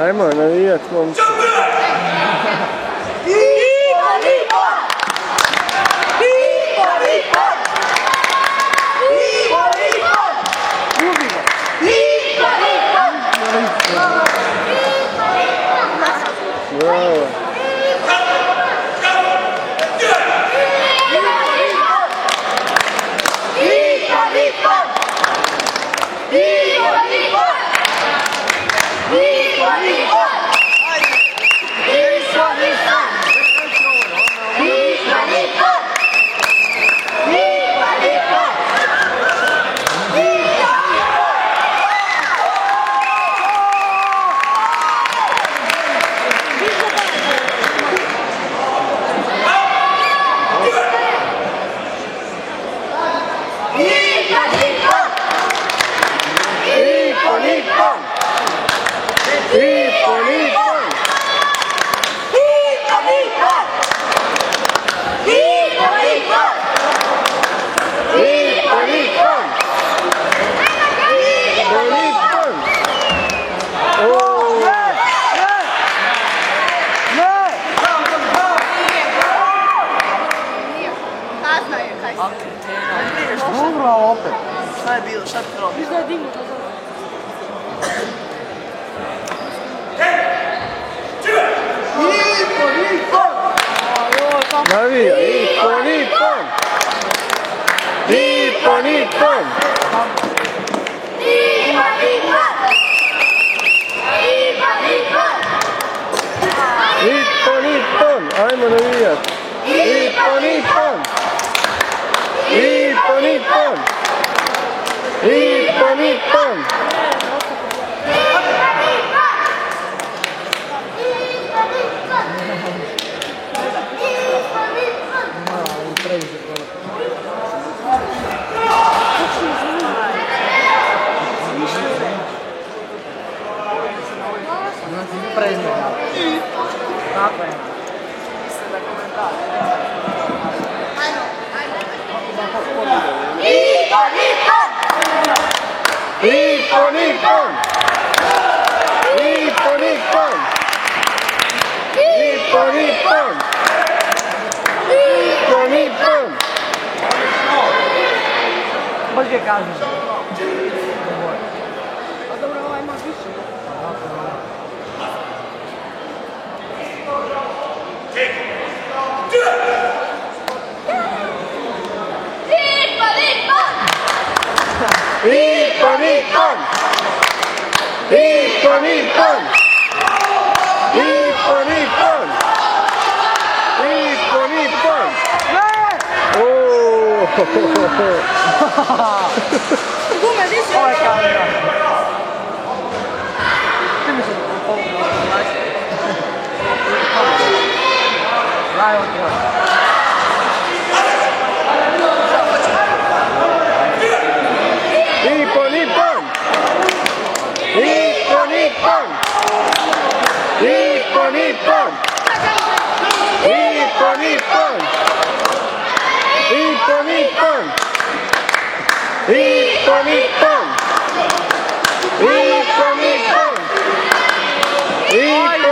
Ajmo navijat, momci. Bravo. Dobro, ali opet. Šta je bilo? Šta ti treba? Mislim da je dignuo to zove. Navija, Ipon! Ipon! Ipon! Ipon! Ajmo navijat! Ipon! Ipon! Ipon! Ipon! Ipon! Ipon! Tako je. Mislim da komentar. Ipon! Ipon! Ipon! Ipon! Ipon! Ipon! Ipon! Ipon! Bolje kažem. A dobro, ovaj ima više. Ipon! Ipon! Ipon! Ipon! Ipon! Ipon! Ipon! Ipon! Oooo! Gume, di si? Ovo je kamera. Ti mi se pomogu, znači. Daj on tvoj. Ipon! Ipon! Ipon! Ipon! Ipon! Ipon! Ipon! Ipon! Ipon! Ipon! Ipon! Ipon! Ipon! Ipon! Ipon!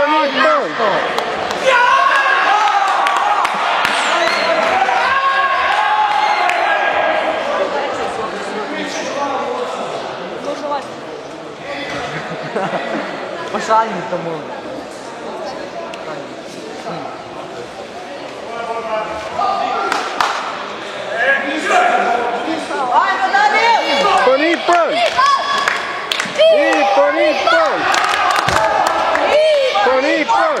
Ipon! Pošalji mi to mogu. Ajmo dalje! Ipon! Ipon! Ipon! Ipon! Ipon! Ipon!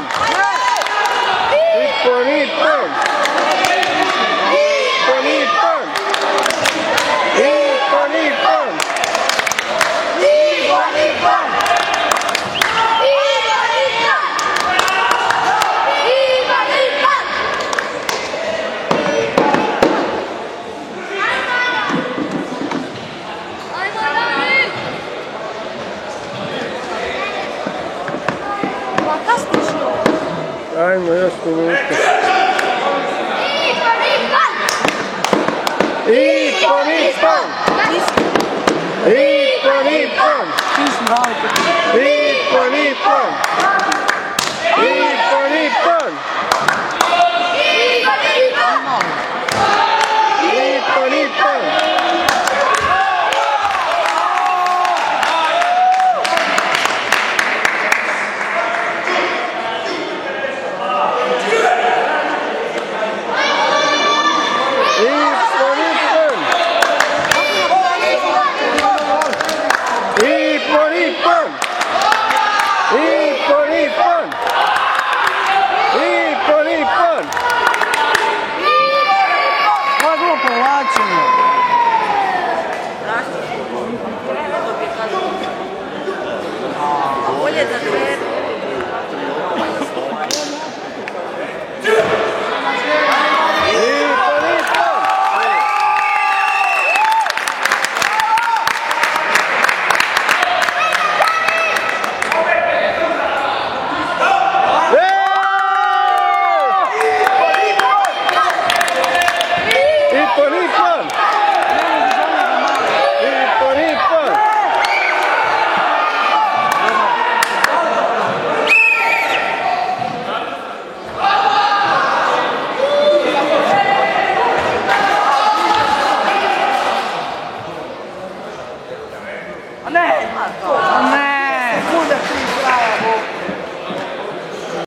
Ipon! Ipon! Ipon! Ipon! Ipon! Ipon! Ipon! Ipon! Ajmo, još minuta. Ipon! 1번 2번 Kies maar uit. 2번 2번 2번 2번 2번 2번 Kako povlačenje? Bolje za sve. Ne!